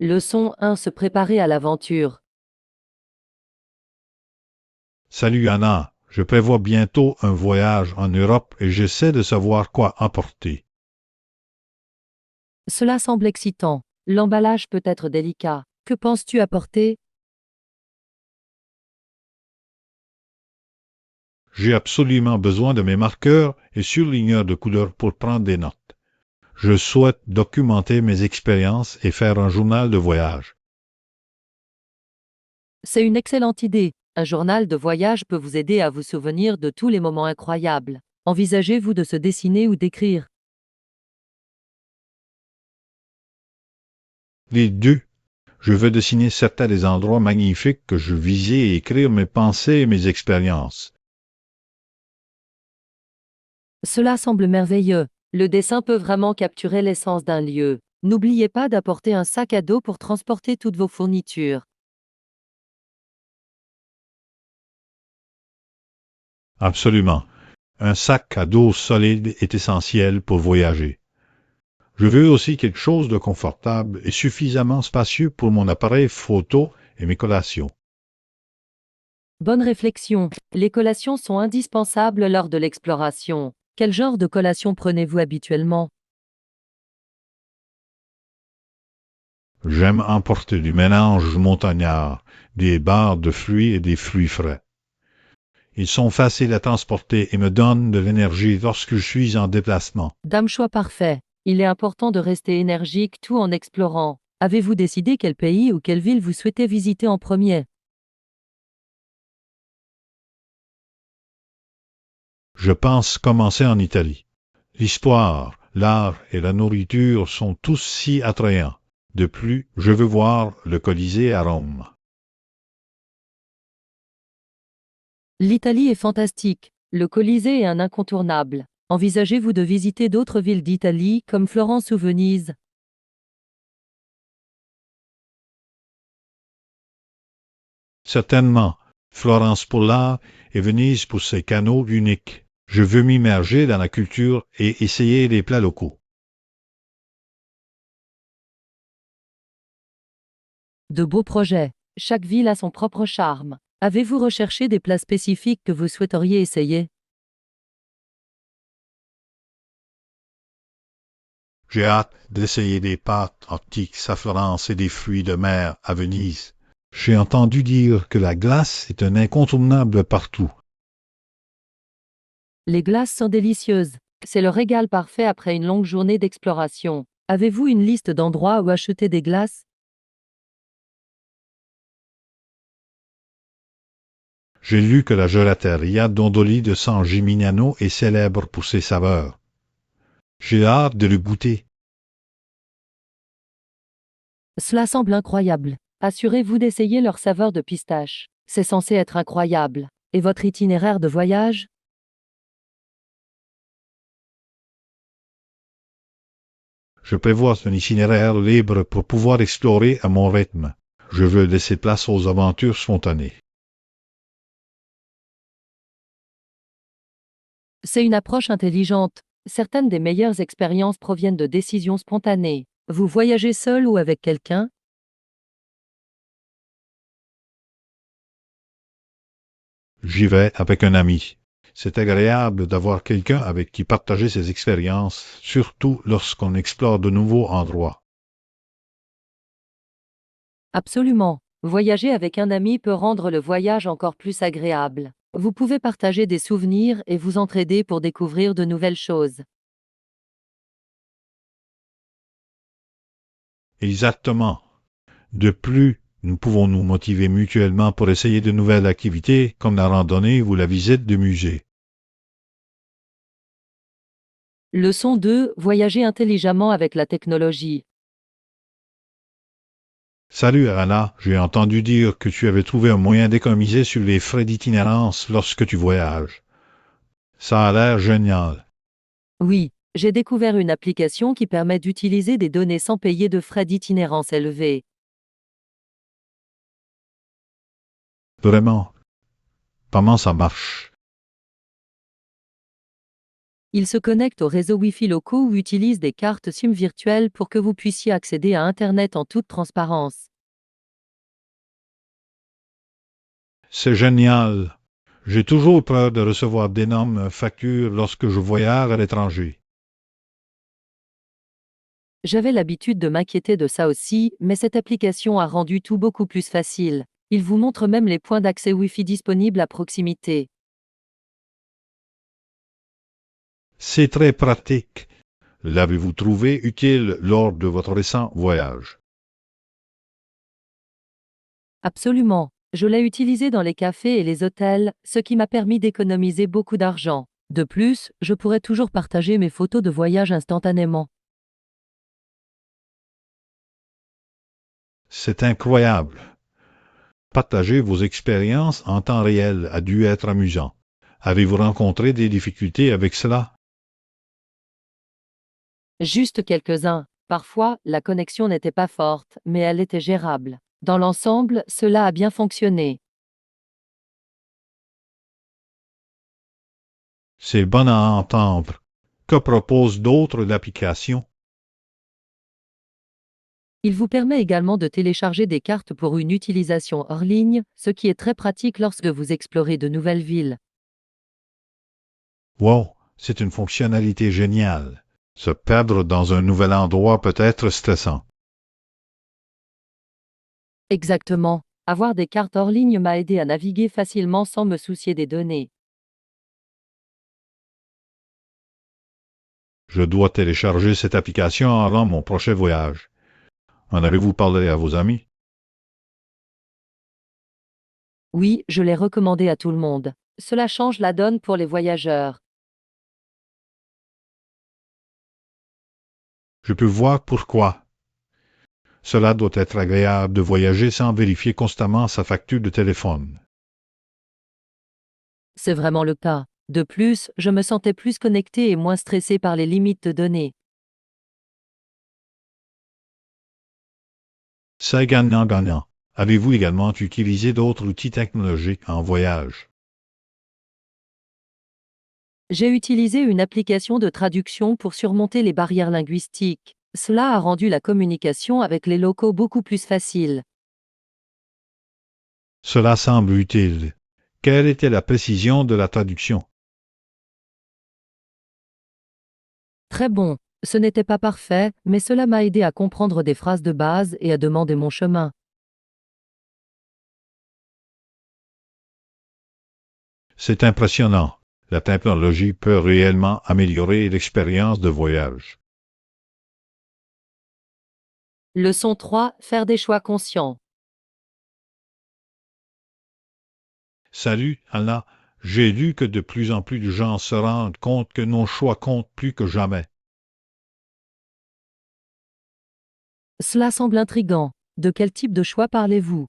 Leçon 1. Se préparer à l'aventure. Salut Anna, je prévois bientôt un voyage en Europe et j'essaie de savoir quoi emporter. Cela semble excitant. L'emballage peut être délicat. Que penses-tu apporter? J'ai absolument besoin de mes marqueurs et surligneurs de couleurs pour prendre des notes. Je souhaite documenter mes expériences et faire un journal de voyage. C'est une excellente idée. Un journal de voyage peut vous aider à vous souvenir de tous les moments incroyables. Envisagez-vous de se dessiner ou d'écrire? Les deux, je veux dessiner certains des endroits magnifiques que je visais et écrire mes pensées et mes expériences. Cela semble merveilleux. Le dessin peut vraiment capturer l'essence d'un lieu. N'oubliez pas d'apporter un sac à dos pour transporter toutes vos fournitures. Absolument. Un sac à dos solide est essentiel pour voyager. Je veux aussi quelque chose de confortable et suffisamment spacieux pour mon appareil photo et mes collations. Bonne réflexion. Les collations sont indispensables lors de l'exploration. Quel genre de collation prenez-vous habituellement? J'aime emporter du mélange montagnard, des barres de fruits et des fruits frais. Ils sont faciles à transporter et me donnent de l'énergie lorsque je suis en déplacement. Dame choix parfait. Il est important de rester énergique tout en explorant. Avez-vous décidé quel pays ou quelle ville vous souhaitez visiter en premier? Je pense commencer en Italie. L'histoire, l'art et la nourriture sont tous si attrayants. De plus, je veux voir le Colisée à Rome. L'Italie est fantastique. Le Colisée est un incontournable. Envisagez-vous de visiter d'autres villes d'Italie comme Florence ou Venise? Certainement, Florence pour l'art et Venise pour ses canaux uniques. Je veux m'immerger dans la culture et essayer les plats locaux. De beaux projets. Chaque ville a son propre charme. Avez-vous recherché des plats spécifiques que vous souhaiteriez essayer? J'ai hâte d'essayer des pâtes antiques à Florence et des fruits de mer à Venise. J'ai entendu dire que la glace est un incontournable partout. Les glaces sont délicieuses. C'est le régal parfait après une longue journée d'exploration. Avez-vous une liste d'endroits où acheter des glaces? J'ai lu que la gelateria Dondoli de San Gimignano est célèbre pour ses saveurs. J'ai hâte de le goûter. Cela semble incroyable. Assurez-vous d'essayer leur saveur de pistache. C'est censé être incroyable. Et votre itinéraire de voyage? Je prévois un itinéraire libre pour pouvoir explorer à mon rythme. Je veux laisser place aux aventures spontanées. C'est une approche intelligente. Certaines des meilleures expériences proviennent de décisions spontanées. Vous voyagez seul ou avec quelqu'un? J'y vais avec un ami. C'est agréable d'avoir quelqu'un avec qui partager ses expériences, surtout lorsqu'on explore de nouveaux endroits. Absolument. Voyager avec un ami peut rendre le voyage encore plus agréable. Vous pouvez partager des souvenirs et vous entraider pour découvrir de nouvelles choses. Exactement. De plus, nous pouvons nous motiver mutuellement pour essayer de nouvelles activités comme la randonnée ou la visite de musées. Leçon 2. Voyager intelligemment avec la technologie. Salut Anna, j'ai entendu dire que tu avais trouvé un moyen d'économiser sur les frais d'itinérance lorsque tu voyages. Ça a l'air génial. Oui, j'ai découvert une application qui permet d'utiliser des données sans payer de frais d'itinérance élevés. Vraiment. Comment ça marche? Ils se connectent aux réseaux Wi-Fi locaux ou utilisent des cartes SIM virtuelles pour que vous puissiez accéder à Internet en toute transparence. C'est génial. J'ai toujours peur de recevoir d'énormes factures lorsque je voyage à l'étranger. J'avais l'habitude de m'inquiéter de ça aussi, mais cette application a rendu tout beaucoup plus facile. Il vous montre même les points d'accès Wi-Fi disponibles à proximité. C'est très pratique. L'avez-vous trouvé utile lors de votre récent voyage? Absolument. Je l'ai utilisé dans les cafés et les hôtels, ce qui m'a permis d'économiser beaucoup d'argent. De plus, je pourrais toujours partager mes photos de voyage instantanément. C'est incroyable. Partager vos expériences en temps réel a dû être amusant. Avez-vous rencontré des difficultés avec cela? Juste quelques-uns. Parfois, la connexion n'était pas forte, mais elle était gérable. Dans l'ensemble, cela a bien fonctionné. C'est bon à entendre. Que proposent d'autres l'application? Il vous permet également de télécharger des cartes pour une utilisation hors ligne, ce qui est très pratique lorsque vous explorez de nouvelles villes. Wow, c'est une fonctionnalité géniale. Se perdre dans un nouvel endroit peut être stressant. Exactement. Avoir des cartes hors ligne m'a aidé à naviguer facilement sans me soucier des données. Je dois télécharger cette application avant mon prochain voyage. En avez-vous parlé à vos amis? Oui, je l'ai recommandé à tout le monde. Cela change la donne pour les voyageurs. Je peux voir pourquoi. Cela doit être agréable de voyager sans vérifier constamment sa facture de téléphone. C'est vraiment le cas. De plus, je me sentais plus connecté et moins stressé par les limites de données. C'est gagnant-gagnant. Avez-vous également utilisé d'autres outils technologiques en voyage? J'ai utilisé une application de traduction pour surmonter les barrières linguistiques. Cela a rendu la communication avec les locaux beaucoup plus facile. Cela semble utile. Quelle était la précision de la traduction? Très bon. Ce n'était pas parfait, mais cela m'a aidé à comprendre des phrases de base et à demander mon chemin. C'est impressionnant. La technologie peut réellement améliorer l'expérience de voyage. Leçon 3. Faire des choix conscients. Salut, Anna. J'ai lu que de plus en plus de gens se rendent compte que nos choix comptent plus que jamais. Cela semble intriguant. De quel type de choix parlez-vous?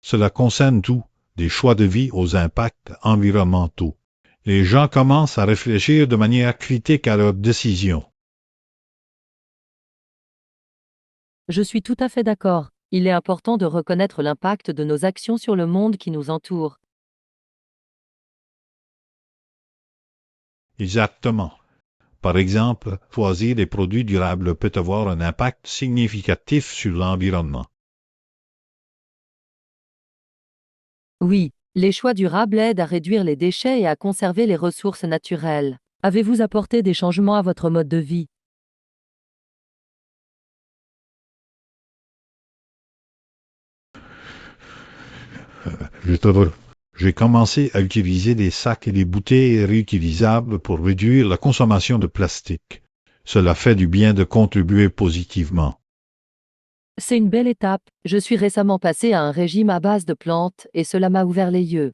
Cela concerne tout, des choix de vie aux impacts environnementaux. Les gens commencent à réfléchir de manière critique à leurs décisions. Je suis tout à fait d'accord. Il est important de reconnaître l'impact de nos actions sur le monde qui nous entoure. Exactement. Par exemple, choisir des produits durables peut avoir un impact significatif sur l'environnement. Oui, les choix durables aident à réduire les déchets et à conserver les ressources naturelles. Avez-vous apporté des changements à votre mode de vie? Je te re- J'ai commencé à utiliser des sacs et des bouteilles réutilisables pour réduire la consommation de plastique. Cela fait du bien de contribuer positivement. C'est une belle étape. Je suis récemment passé à un régime à base de plantes et cela m'a ouvert les yeux.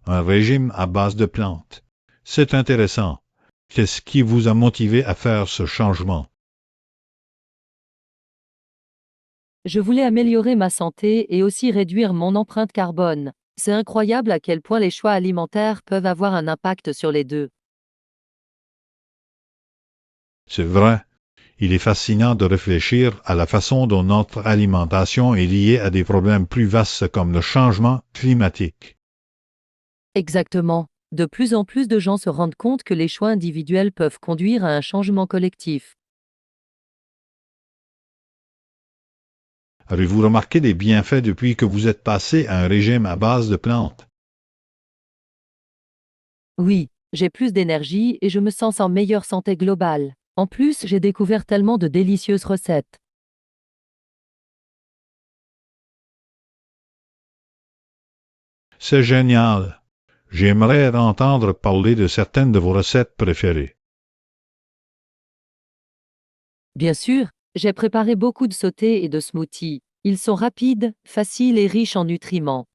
Un régime à base de plantes. C'est intéressant. Qu'est-ce qui vous a motivé à faire ce changement? Je voulais améliorer ma santé et aussi réduire mon empreinte carbone. C'est incroyable à quel point les choix alimentaires peuvent avoir un impact sur les deux. C'est vrai. Il est fascinant de réfléchir à la façon dont notre alimentation est liée à des problèmes plus vastes comme le changement climatique. Exactement. De plus en plus de gens se rendent compte que les choix individuels peuvent conduire à un changement collectif. Avez-vous remarqué des bienfaits depuis que vous êtes passé à un régime à base de plantes? Oui, j'ai plus d'énergie et je me sens en meilleure santé globale. En plus, j'ai découvert tellement de délicieuses recettes. C'est génial. J'aimerais entendre parler de certaines de vos recettes préférées. Bien sûr, j'ai préparé beaucoup de sautés et de smoothies. Ils sont rapides, faciles et riches en nutriments.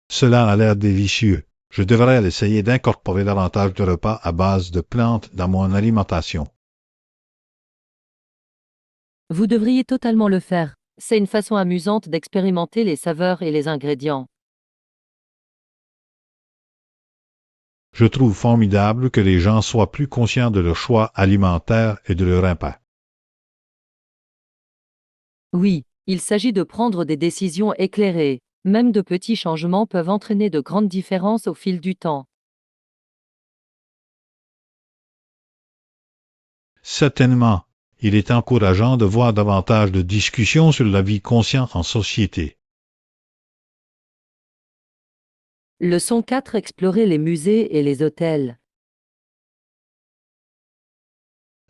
Cela a l'air délicieux. Je devrais essayer d'incorporer davantage de repas à base de plantes dans mon alimentation. Vous devriez totalement le faire. C'est une façon amusante d'expérimenter les saveurs et les ingrédients. Je trouve formidable que les gens soient plus conscients de leurs choix alimentaires et de leur impact. Oui, il s'agit de prendre des décisions éclairées. Même de petits changements peuvent entraîner de grandes différences au fil du temps. Certainement, il est encourageant de voir davantage de discussions sur la vie consciente en société. Leçon 4. Explorer les musées et les hôtels.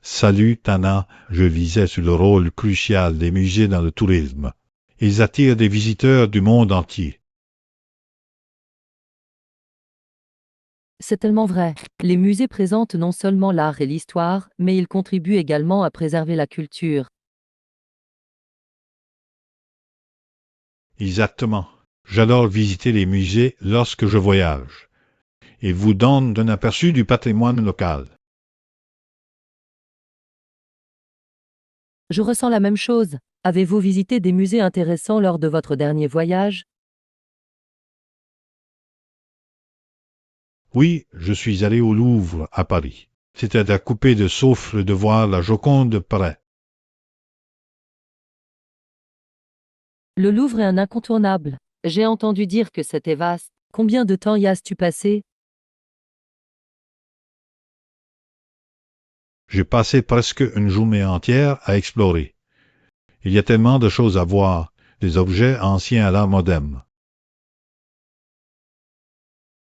Salut Tana, je visais sur le rôle crucial des musées dans le tourisme. Ils attirent des visiteurs du monde entier. C'est tellement vrai. Les musées présentent non seulement l'art et l'histoire, mais ils contribuent également à préserver la culture. Exactement. J'adore visiter les musées lorsque je voyage. Ils vous donnent un aperçu du patrimoine local. Je ressens la même chose. Avez-vous visité des musées intéressants lors de votre dernier voyage? Oui, je suis allé au Louvre, à Paris. C'était à couper de souffle de voir la Joconde de près. Le Louvre est un incontournable. J'ai entendu dire que c'était vaste. Combien de temps y as-tu passé? J'ai passé presque une journée entière à explorer. Il y a tellement de choses à voir, des objets anciens à l'art moderne.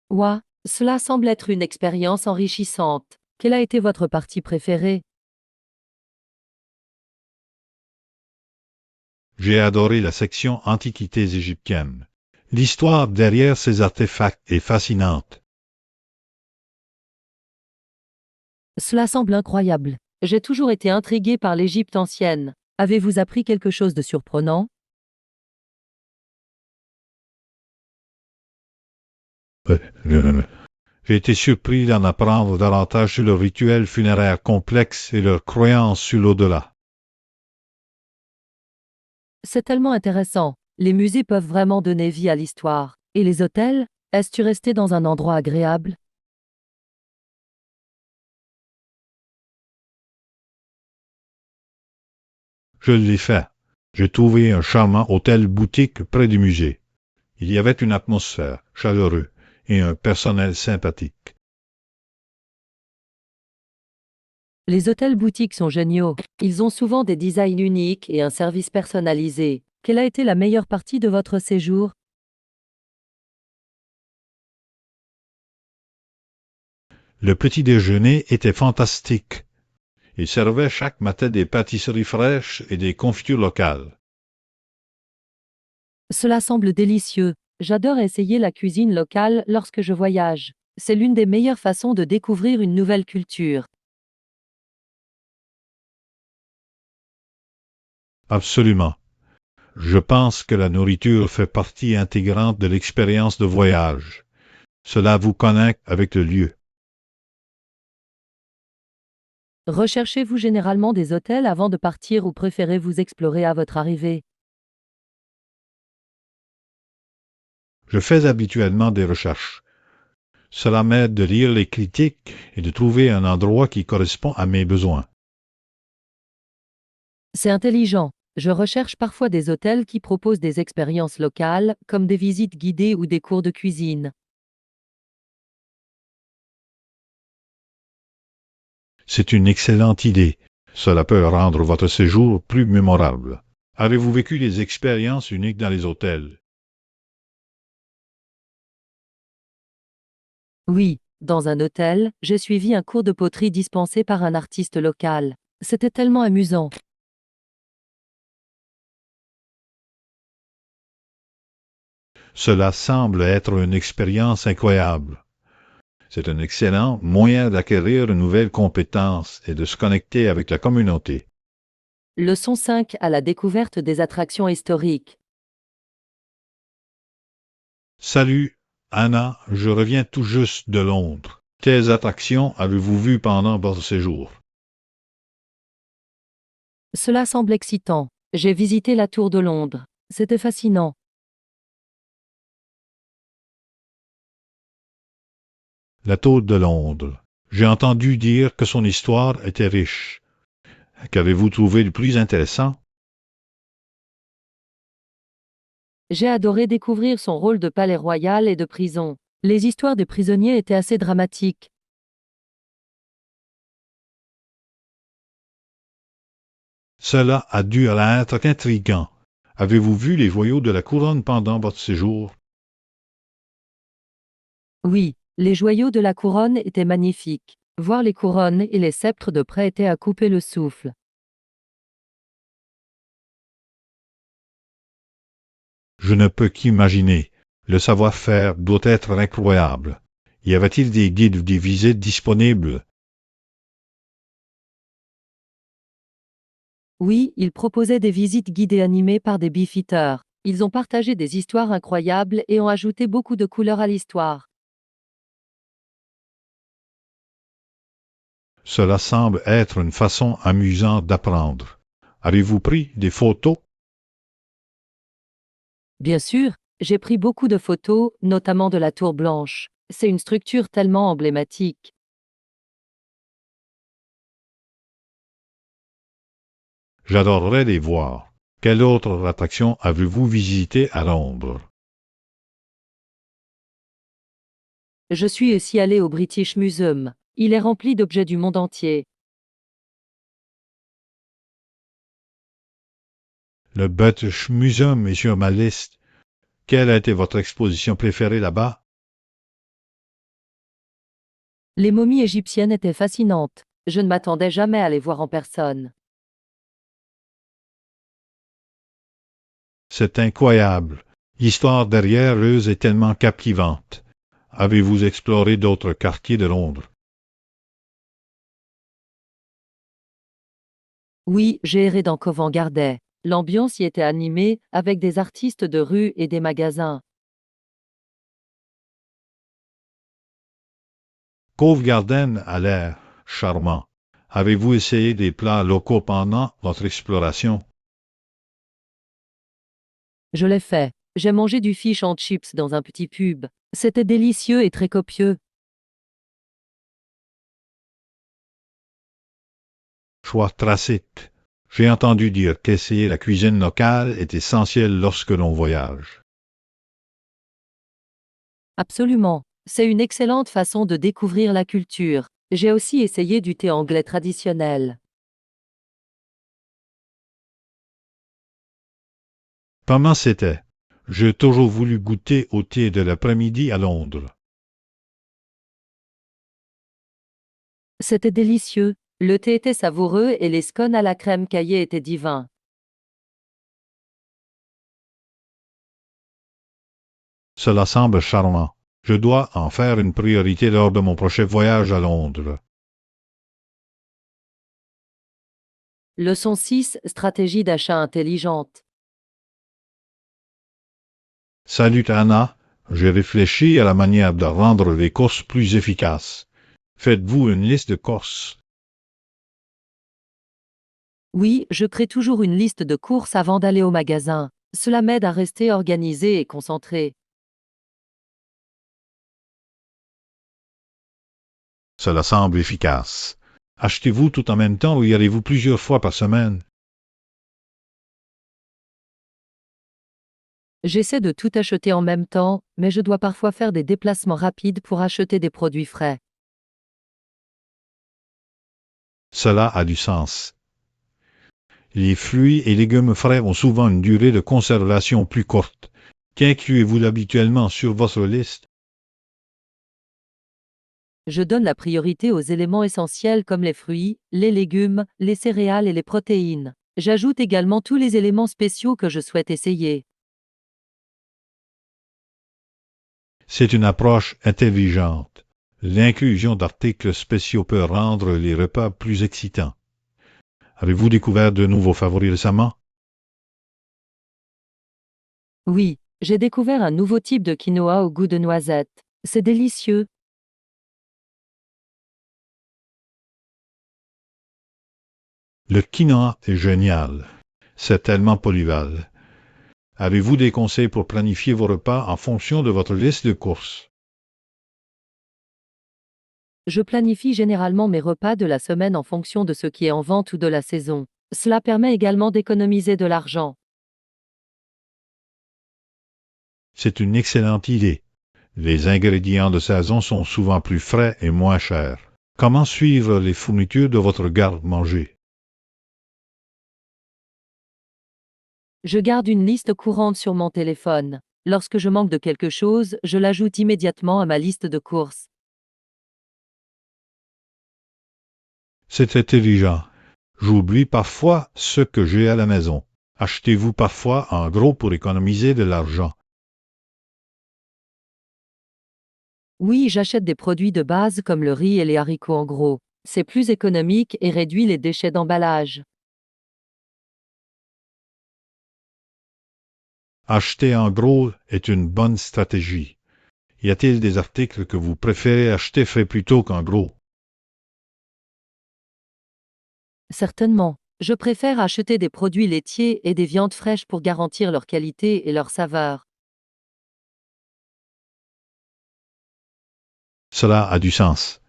Ouah, cela semble être une expérience enrichissante. Quelle a été votre partie préférée? J'ai adoré la section Antiquités égyptiennes. L'histoire derrière ces artefacts est fascinante. Cela semble incroyable. J'ai toujours été intrigué par l'Égypte ancienne. Avez-vous appris quelque chose de surprenant? J'ai été surpris d'en apprendre davantage sur leurs rituels funéraires complexes et leurs croyances sur l'au-delà. C'est tellement intéressant. Les musées peuvent vraiment donner vie à l'histoire. Et les hôtels? Es-tu resté dans un endroit agréable? Je l'ai fait. J'ai trouvé un charmant hôtel-boutique près du musée. Il y avait une atmosphère chaleureuse et un personnel sympathique. Les hôtels boutiques sont géniaux. Ils ont souvent des designs uniques et un service personnalisé. Quelle a été la meilleure partie de votre séjour? Le petit déjeuner était fantastique. Ils servaient chaque matin des pâtisseries fraîches et des confitures locales. Cela semble délicieux. J'adore essayer la cuisine locale lorsque je voyage. C'est l'une des meilleures façons de découvrir une nouvelle culture. Absolument. Je pense que la nourriture fait partie intégrante de l'expérience de voyage. Cela vous connecte avec le lieu. Recherchez-vous généralement des hôtels avant de partir ou préférez-vous explorer à votre arrivée? Je fais habituellement des recherches. Cela m'aide de lire les critiques et de trouver un endroit qui correspond à mes besoins. C'est intelligent. Je recherche parfois des hôtels qui proposent des expériences locales, comme des visites guidées ou des cours de cuisine. C'est une excellente idée. Cela peut rendre votre séjour plus mémorable. Avez-vous vécu des expériences uniques dans les hôtels? Oui, dans un hôtel, j'ai suivi un cours de poterie dispensé par un artiste local. C'était tellement amusant. Cela semble être une expérience incroyable. C'est un excellent moyen d'acquérir une nouvelle compétence et de se connecter avec la communauté. Leçon 5 à la découverte des attractions historiques. Salut, Anna, je reviens tout juste de Londres. Quelles attractions avez-vous vues pendant votre séjour? Cela semble excitant. J'ai visité la Tour de Londres. C'était fascinant. La Tour de Londres. J'ai entendu dire que son histoire était riche. Qu'avez-vous trouvé le plus intéressant? J'ai adoré découvrir son rôle de palais royal et de prison. Les histoires des prisonniers étaient assez dramatiques. Cela a dû être intriguant. Avez-vous vu les joyaux de la couronne pendant votre séjour? Oui, les joyaux de la couronne étaient magnifiques. Voir les couronnes et les sceptres de près était à couper le souffle. Je ne peux qu'imaginer. Le savoir-faire doit être incroyable. Y avait-il des guides ou des visites disponibles? Oui, ils proposaient des visites guidées animées par des bifitteurs. Ils ont partagé des histoires incroyables et ont ajouté beaucoup de couleurs à l'histoire. Cela semble être une façon amusante d'apprendre. Avez-vous pris des photos? Bien sûr, j'ai pris beaucoup de photos, notamment de la Tour Blanche. C'est une structure tellement emblématique. J'adorerais les voir. Quelle autre attraction avez-vous visité à Londres? Je suis aussi allé au British Museum. Il est rempli d'objets du monde entier. Le British Museum est sur ma liste. Quelle a été votre exposition préférée là-bas? Les momies égyptiennes étaient fascinantes. Je ne m'attendais jamais à les voir en personne. C'est incroyable. L'histoire derrière eux est tellement captivante. Avez-vous exploré d'autres quartiers de Londres? Oui, j'ai erré dans Covent Garden. L'ambiance y était animée, avec des artistes de rue et des magasins. Cove Garden a l'air charmant. Avez-vous essayé des plats locaux pendant votre exploration? Je l'ai fait. J'ai mangé du fish and chips dans un petit pub. C'était délicieux et très copieux. Choix Tracite. J'ai entendu dire qu'essayer la cuisine locale est essentiel lorsque l'on voyage. Absolument. C'est une excellente façon de découvrir la culture. J'ai aussi essayé du thé anglais traditionnel. Comment c'était? J'ai toujours voulu goûter au thé de l'après-midi à Londres. C'était délicieux. Le thé était savoureux et les scones à la crème caillée étaient divins. Cela semble charmant. Je dois en faire une priorité lors de mon prochain voyage à Londres. Leçon 6, stratégie d'achat intelligente. Salut Anna, j'ai réfléchi à la manière de rendre les courses plus efficaces. Faites-vous une liste de courses? Oui, je crée toujours une liste de courses avant d'aller au magasin. Cela m'aide à rester organisé et concentré. Cela semble efficace. Achetez-vous tout en même temps ou y allez-vous plusieurs fois par semaine? J'essaie de tout acheter en même temps, mais je dois parfois faire des déplacements rapides pour acheter des produits frais. Cela a du sens. Les fruits et légumes frais ont souvent une durée de conservation plus courte. Qu'incluez-vous habituellement sur votre liste? Je donne la priorité aux éléments essentiels comme les fruits, les légumes, les céréales et les protéines. J'ajoute également tous les éléments spéciaux que je souhaite essayer. C'est une approche intelligente. L'inclusion d'articles spéciaux peut rendre les repas plus excitants. Avez-vous découvert de nouveaux favoris récemment? Oui, j'ai découvert un nouveau type de quinoa au goût de noisette. C'est délicieux. Le quinoa est génial. C'est tellement polyvalent. Avez-vous des conseils pour planifier vos repas en fonction de votre liste de courses? Je planifie généralement mes repas de la semaine en fonction de ce qui est en vente ou de la saison. Cela permet également d'économiser de l'argent. C'est une excellente idée. Les ingrédients de saison sont souvent plus frais et moins chers. Comment suivre les fournitures de votre garde-manger? Je garde une liste courante sur mon téléphone. Lorsque je manque de quelque chose, je l'ajoute immédiatement à ma liste de courses. C'est intelligent. J'oublie parfois ce que j'ai à la maison. Achetez-vous parfois en gros pour économiser de l'argent? Oui, j'achète des produits de base comme le riz et les haricots en gros. C'est plus économique et réduit les déchets d'emballage. Acheter en gros est une bonne stratégie. Y a-t-il des articles que vous préférez acheter frais plutôt qu'en gros? Certainement. Je préfère acheter des produits laitiers et des viandes fraîches pour garantir leur qualité et leur saveur. Cela a du sens.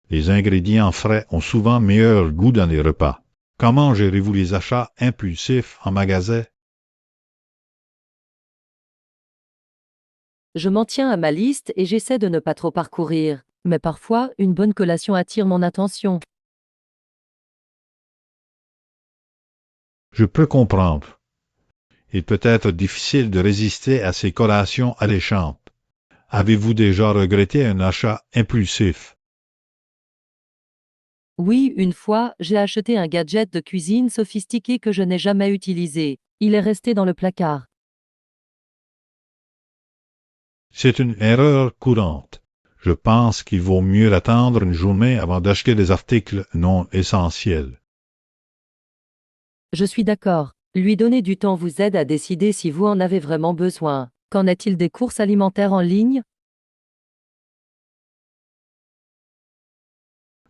Les ingrédients frais ont souvent meilleur goût dans les repas. Comment gérez-vous les achats impulsifs en magasin? Je m'en tiens à ma liste et j'essaie de ne pas trop parcourir. Mais parfois, une bonne collation attire mon attention. Je peux comprendre. Il peut être difficile de résister à ces collations alléchantes. Avez-vous déjà regretté un achat impulsif? Oui, une fois, j'ai acheté un gadget de cuisine sophistiqué que je n'ai jamais utilisé. Il est resté dans le placard. C'est une erreur courante. Je pense qu'il vaut mieux attendre une journée avant d'acheter des articles non essentiels. Je suis d'accord. Lui donner du temps vous aide à décider si vous en avez vraiment besoin. Qu'en est-il des courses alimentaires en ligne?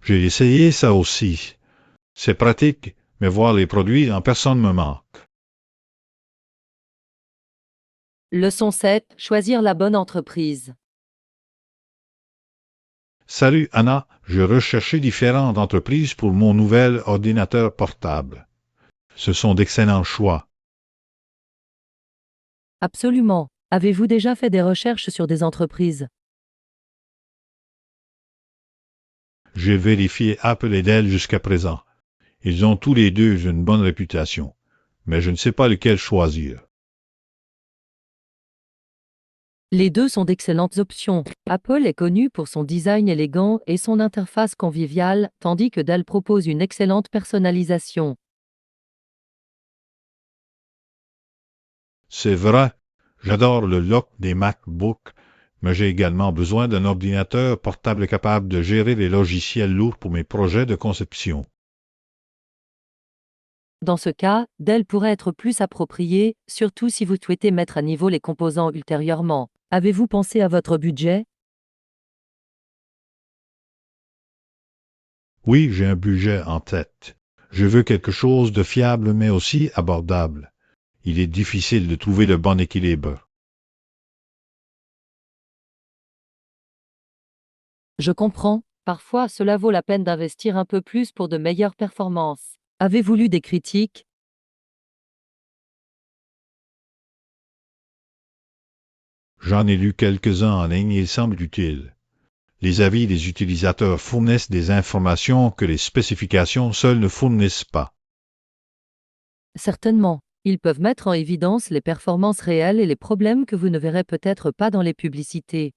J'ai essayé ça aussi. C'est pratique, mais voir les produits en personne me manque. Leçon 7. Choisir la bonne entreprise. Salut Anna, je recherchais différentes entreprises pour mon nouvel ordinateur portable. Ce sont d'excellents choix. Absolument. Avez-vous déjà fait des recherches sur des entreprises? J'ai vérifié Apple et Dell jusqu'à présent. Ils ont tous les deux une bonne réputation, mais je ne sais pas lequel choisir. Les deux sont d'excellentes options. Apple est connu pour son design élégant et son interface conviviale, tandis que Dell propose une excellente personnalisation. C'est vrai, j'adore le look des MacBooks, mais j'ai également besoin d'un ordinateur portable capable de gérer les logiciels lourds pour mes projets de conception. Dans ce cas, Dell pourrait être plus approprié, surtout si vous souhaitez mettre à niveau les composants ultérieurement. Avez-vous pensé à votre budget? Oui, j'ai un budget en tête. Je veux quelque chose de fiable mais aussi abordable. Il est difficile de trouver le bon équilibre. Je comprends, Parfois, cela vaut la peine d'investir un peu plus pour de meilleures performances. Avez-vous lu des critiques? J'en ai lu quelques-uns en ligne et ils semblent utiles. Les avis des utilisateurs fournissent des informations que les spécifications seules ne fournissent pas. Certainement. Ils peuvent mettre en évidence les performances réelles et les problèmes que vous ne verrez peut-être pas dans les publicités.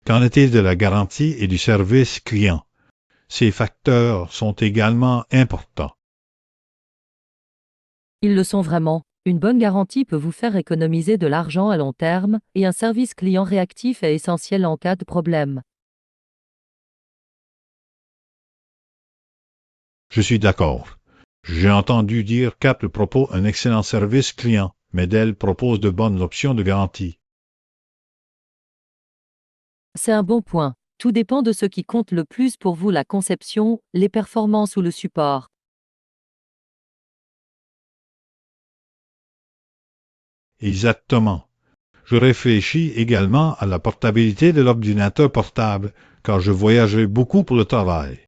Qu'en est-il de la garantie et du service client? Ces facteurs sont également importants. Ils le sont vraiment. Une bonne garantie peut vous faire économiser de l'argent à long terme et un service client réactif est essentiel en cas de problème. Je suis d'accord. J'ai entendu dire qu'Apple propose un excellent service client, mais Dell propose de bonnes options de garantie. C'est un bon point. Tout dépend de ce qui compte le plus pour vous, la conception, les performances ou le support. Exactement. Je réfléchis également à la portabilité de l'ordinateur portable, car je voyagerai beaucoup pour le travail.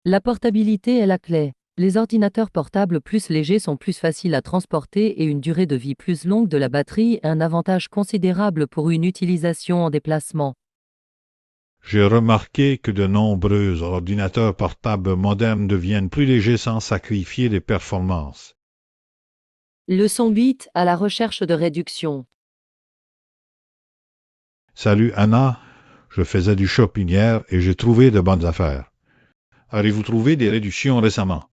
La portabilité est la clé. Les ordinateurs portables plus légers sont plus faciles à transporter et une durée de vie plus longue de la batterie est un avantage considérable pour une utilisation en déplacement. J'ai remarqué que de nombreux ordinateurs portables modernes deviennent plus légers sans sacrifier les performances. Leçon 8 à la recherche de réduction. Salut Anna, je faisais du shopping hier et j'ai trouvé de bonnes affaires. Avez-vous trouvé des réductions récemment?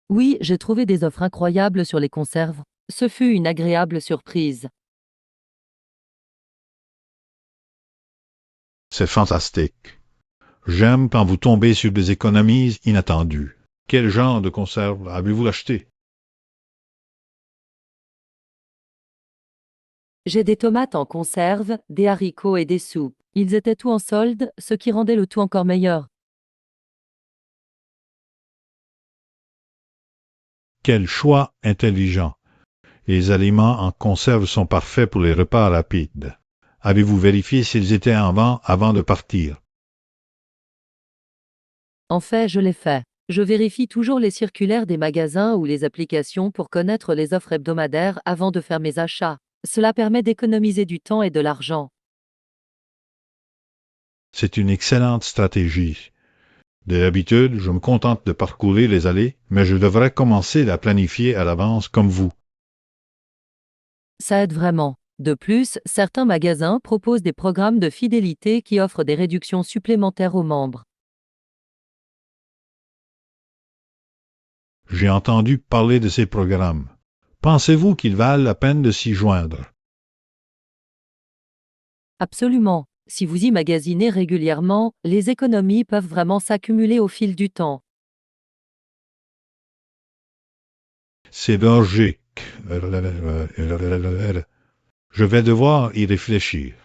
Oui, j'ai trouvé des offres incroyables sur les conserves. Ce fut une agréable surprise. C'est fantastique. J'aime quand vous tombez sur des économies inattendues. Quel genre de conserve avez-vous acheté? J'ai des tomates en conserve, des haricots et des soupes. Ils étaient tout en solde, ce qui rendait le tout encore meilleur. Quel choix intelligent. Les aliments en conserve sont parfaits pour les repas rapides. Avez-vous vérifié s'ils étaient en vente avant de partir? En fait, je l'ai fait. Je vérifie toujours les circulaires des magasins ou les applications pour connaître les offres hebdomadaires avant de faire mes achats. Cela permet d'économiser du temps et de l'argent. C'est une excellente stratégie. D'habitude, je me contente de parcourir les allées, mais je devrais commencer à planifier à l'avance comme vous. Ça aide vraiment. De plus, certains magasins proposent des programmes de fidélité qui offrent des réductions supplémentaires aux membres. J'ai entendu parler de ces programmes. Pensez-vous qu'ils valent la peine de s'y joindre? Absolument. Si vous y magasinez régulièrement, les économies peuvent vraiment s'accumuler au fil du temps. C'est logique. Je vais devoir y réfléchir.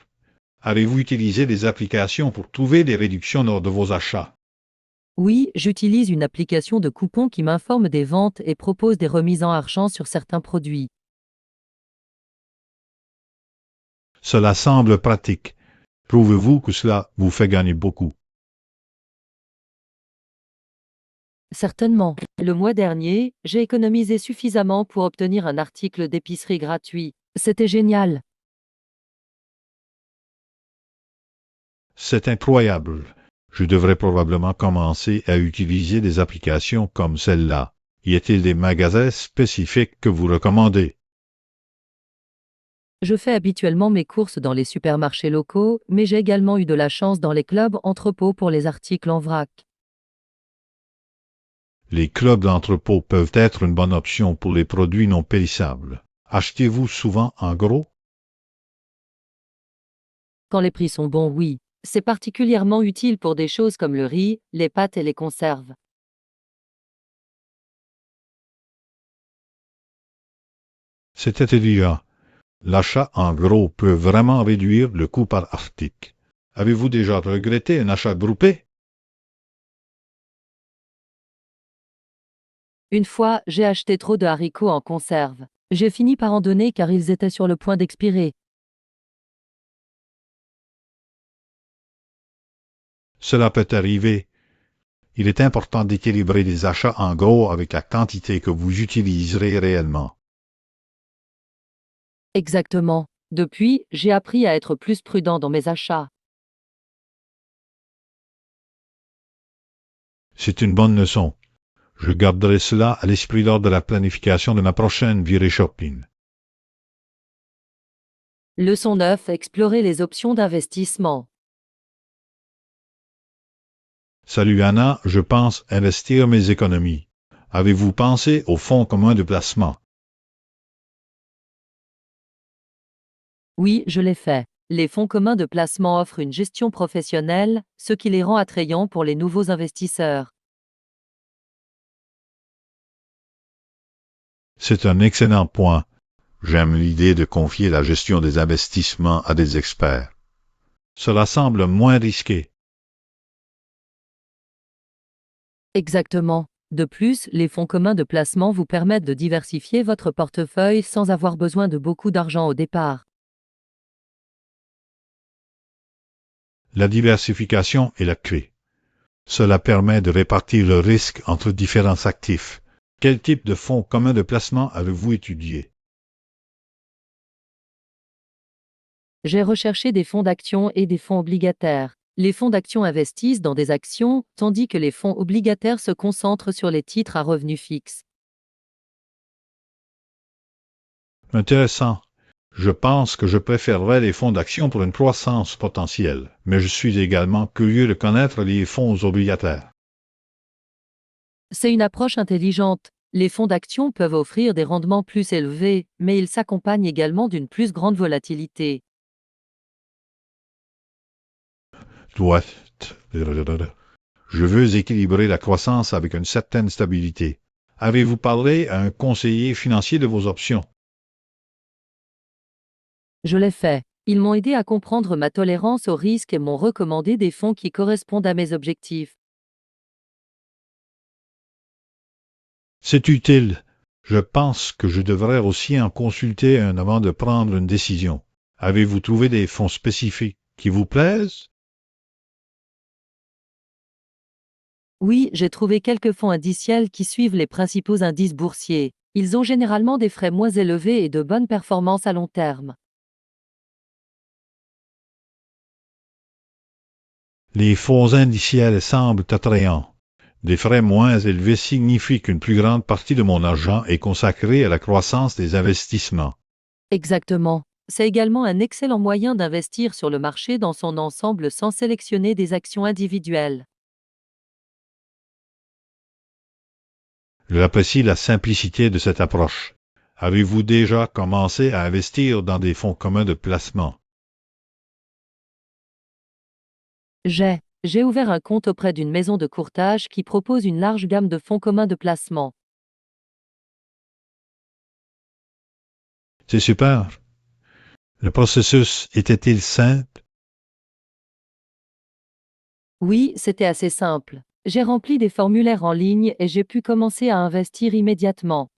Avez-vous utilisé des applications pour trouver des réductions lors de vos achats? Oui, j'utilise une application de coupons qui m'informe des ventes et propose des remises en argent sur certains produits. Cela semble pratique. Trouvez-vous que cela vous fait gagner beaucoup? Certainement. Le mois dernier, j'ai économisé suffisamment pour obtenir un article d'épicerie gratuit. C'était génial. C'est incroyable. Je devrais probablement commencer à utiliser des applications comme celle-là. Y a-t-il des magasins spécifiques que vous recommandez? Je fais habituellement mes courses dans les supermarchés locaux, mais j'ai également eu de la chance dans les clubs entrepôts pour les articles en vrac. Les clubs d'entrepôt peuvent être une bonne option pour les produits non périssables. Achetez-vous souvent en gros? Quand les prix sont bons, oui. C'est particulièrement utile pour des choses comme le riz, les pâtes et les conserves. C'est intelligent. L'achat en gros peut vraiment réduire le coût par article. Avez-vous déjà regretté un achat groupé? Une fois, j'ai acheté trop de haricots en conserve. J'ai fini par en donner car ils étaient sur le point d'expirer. Cela peut arriver. Il est important d'équilibrer les achats en gros avec la quantité que vous utiliserez réellement. Exactement. Depuis, j'ai appris à être plus prudent dans mes achats. C'est une bonne leçon. Je garderai cela à l'esprit lors de la planification de ma prochaine virée shopping. Leçon 9. Explorer les options d'investissement. Salut Anna, je pense investir mes économies. Avez-vous pensé au fonds commun de placement? Oui, je l'ai fait. Les fonds communs de placement offrent une gestion professionnelle, ce qui les rend attrayants pour les nouveaux investisseurs. C'est un excellent point. J'aime l'idée de confier la gestion des investissements à des experts. Cela semble moins risqué. Exactement. De plus, les fonds communs de placement vous permettent de diversifier votre portefeuille sans avoir besoin de beaucoup d'argent au départ. La diversification est la clé. Cela permet de répartir le risque entre différents actifs. Quel type de fonds commun de placement avez-vous étudié? J'ai recherché des fonds d'actions et des fonds obligataires. Les fonds d'actions investissent dans des actions, tandis que les fonds obligataires se concentrent sur les titres à revenus fixes. Intéressant. Je pense que je préférerais les fonds d'action pour une croissance potentielle, mais je suis également curieux de connaître les fonds obligataires. C'est une approche intelligente. Les fonds d'actions peuvent offrir des rendements plus élevés, mais ils s'accompagnent également d'une plus grande volatilité. Doit- Je veux équilibrer la croissance avec une certaine stabilité. Avez-vous parlé à un conseiller financier de vos options? Je l'ai fait. Ils m'ont aidé à comprendre ma tolérance au risque et m'ont recommandé des fonds qui correspondent à mes objectifs. C'est utile. Je pense que je devrais aussi en consulter un avant de prendre une décision. Avez-vous trouvé des fonds spécifiques qui vous plaisent? Oui, j'ai trouvé quelques fonds indiciels qui suivent les principaux indices boursiers. Ils ont généralement des frais moins élevés et de bonnes performances à long terme. Les fonds indiciels semblent attrayants. Des frais moins élevés signifient qu'une plus grande partie de mon argent est consacrée à la croissance des investissements. Exactement. C'est également un excellent moyen d'investir sur le marché dans son ensemble sans sélectionner des actions individuelles. J'apprécie la simplicité de cette approche. Avez-vous déjà commencé à investir dans des fonds communs de placement? J'ai ouvert un compte auprès d'une maison de courtage qui propose une large gamme de fonds communs de placement. C'est super. Le processus était-il simple? Oui, c'était assez simple. J'ai rempli des formulaires en ligne et j'ai pu commencer à investir immédiatement.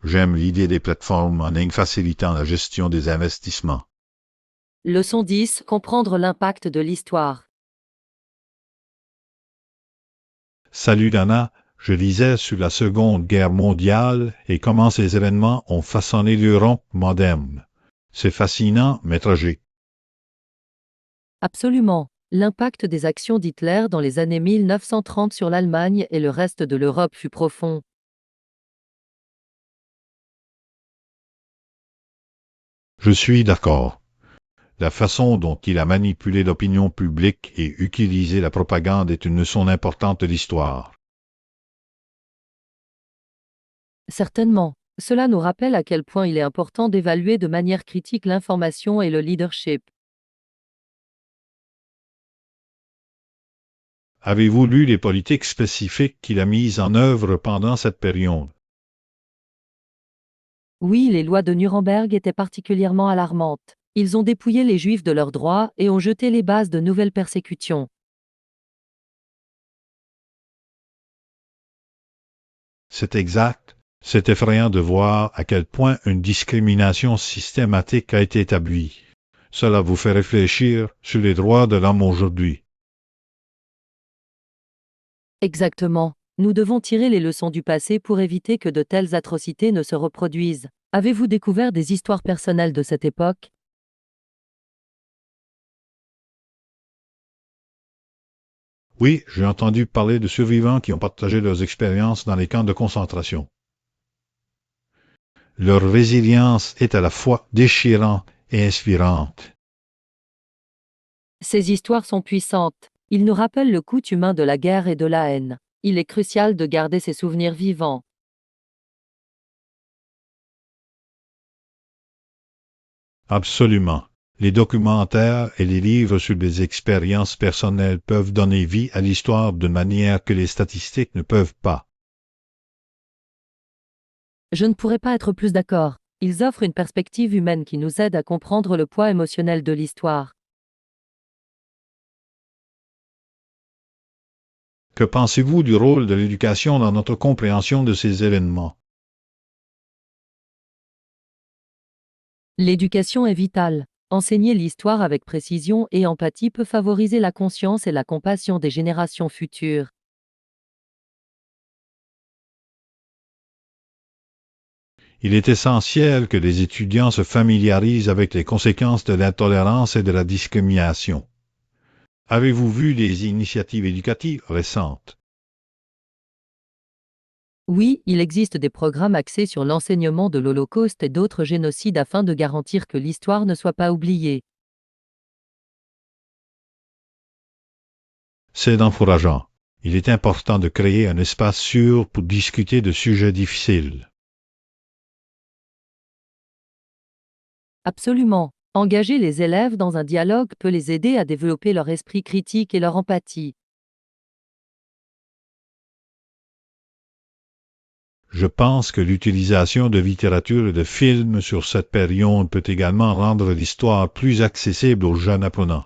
J'aime l'idée des plateformes en ligne facilitant la gestion des investissements. Leçon 10. Comprendre l'impact de l'histoire. Salut Dana, je lisais sur la Seconde Guerre mondiale et comment ces événements ont façonné l'Europe moderne. C'est fascinant, mais tragique. Absolument. L'impact des actions d'Hitler dans les années 1930 sur l'Allemagne et le reste de l'Europe fut profond. Je suis d'accord. La façon dont il a manipulé l'opinion publique et utilisé la propagande est une leçon importante de l'histoire. Certainement. Cela nous rappelle à quel point il est important d'évaluer de manière critique l'information et le leadership. Avez-vous lu les politiques spécifiques qu'il a mises en œuvre pendant cette période? Oui, les lois de Nuremberg étaient particulièrement alarmantes. Ils ont dépouillé les Juifs de leurs droits et ont jeté les bases de nouvelles persécutions. C'est exact. C'est effrayant de voir à quel point une discrimination systématique a été établie. Cela vous fait réfléchir sur les droits de l'homme aujourd'hui. Exactement. Nous devons tirer les leçons du passé pour éviter que de telles atrocités ne se reproduisent. Avez-vous découvert des histoires personnelles de cette époque? Oui, j'ai entendu parler de survivants qui ont partagé leurs expériences dans les camps de concentration. Leur résilience est à la fois déchirante et inspirante. Ces histoires sont puissantes. Ils nous rappellent le coût humain de la guerre et de la haine. Il est crucial de garder ces souvenirs vivants. Absolument. Les documentaires et les livres sur des expériences personnelles peuvent donner vie à l'histoire d'une manière que les statistiques ne peuvent pas. Je ne pourrais pas être plus d'accord. Ils offrent une perspective humaine qui nous aide à comprendre le poids émotionnel de l'histoire. Que pensez-vous du rôle de l'éducation dans notre compréhension de ces événements? L'éducation est vitale. Enseigner l'histoire avec précision et empathie peut favoriser la conscience et la compassion des générations futures. Il est essentiel que les étudiants se familiarisent avec les conséquences de l'intolérance et de la discrimination. Avez-vous vu les initiatives éducatives récentes? Oui, il existe des programmes axés sur l'enseignement de l'Holocauste et d'autres génocides afin de garantir que l'histoire ne soit pas oubliée. C'est encourageant. Il est important de créer un espace sûr pour discuter de sujets difficiles. Absolument. Engager les élèves dans un dialogue peut les aider à développer leur esprit critique et leur empathie. Je pense que l'utilisation de littérature et de films sur cette période peut également rendre l'histoire plus accessible aux jeunes apprenants.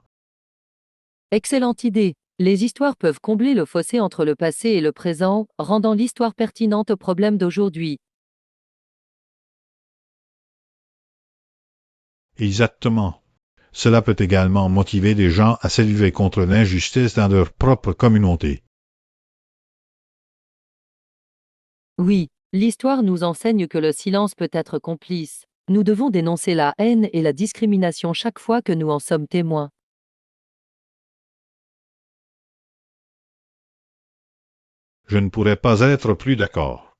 Excellente idée. Les histoires peuvent combler le fossé entre le passé et le présent, rendant l'histoire pertinente aux problèmes d'aujourd'hui. Exactement. Cela peut également motiver des gens à s'élever contre l'injustice dans leur propre communauté. Oui, l'histoire nous enseigne que le silence peut être complice. Nous devons dénoncer la haine et la discrimination chaque fois que nous en sommes témoins. Je ne pourrais pas être plus d'accord.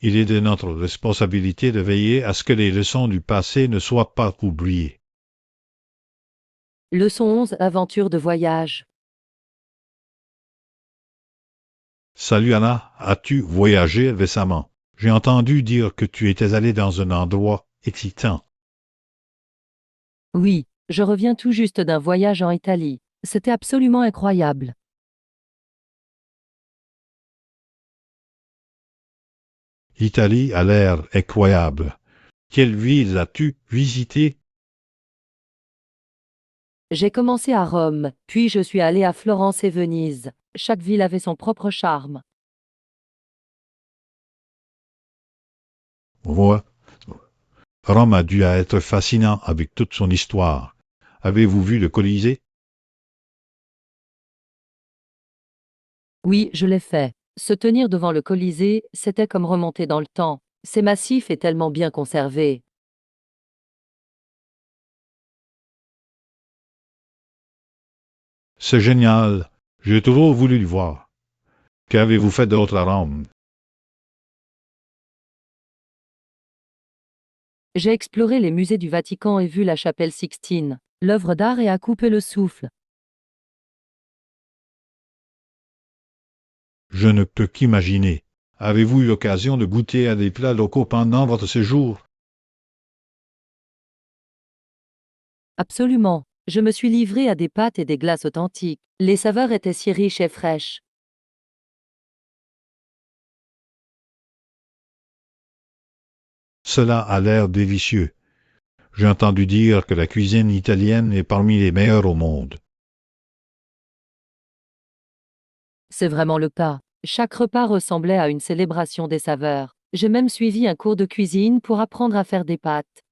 Il est de notre responsabilité de veiller à ce que les leçons du passé ne soient pas oubliées. Leçon 11. Aventure de voyage. Salut Anna, as-tu voyagé récemment? J'ai entendu dire que tu étais allé dans un endroit excitant. Oui, je reviens tout juste d'un voyage en Italie. C'était absolument incroyable. L'Italie a l'air incroyable. Quelle ville as-tu visité? J'ai commencé à Rome, puis je suis allé à Florence et Venise. Chaque ville avait son propre charme. Ouais. Rome a dû être fascinant avec toute son histoire. Avez-vous vu le Colisée? Oui, je l'ai fait. Se tenir devant le Colisée, c'était comme remonter dans le temps. C'est massif et tellement bien conservé. C'est génial. J'ai toujours voulu le voir. Qu'avez-vous fait d'autre à Rome? J'ai exploré les musées du Vatican et vu la chapelle Sixtine. L'œuvre d'art est à couper le souffle. Je ne peux qu'imaginer. Avez-vous eu l'occasion de goûter à des plats locaux pendant votre séjour? Absolument. Je me suis livré à des pâtes et des glaces authentiques. Les saveurs étaient si riches et fraîches. Cela a l'air délicieux. J'ai entendu dire que la cuisine italienne est parmi les meilleures au monde. C'est vraiment le cas. Chaque repas ressemblait à une célébration des saveurs. J'ai même suivi un cours de cuisine pour apprendre à faire des pâtes.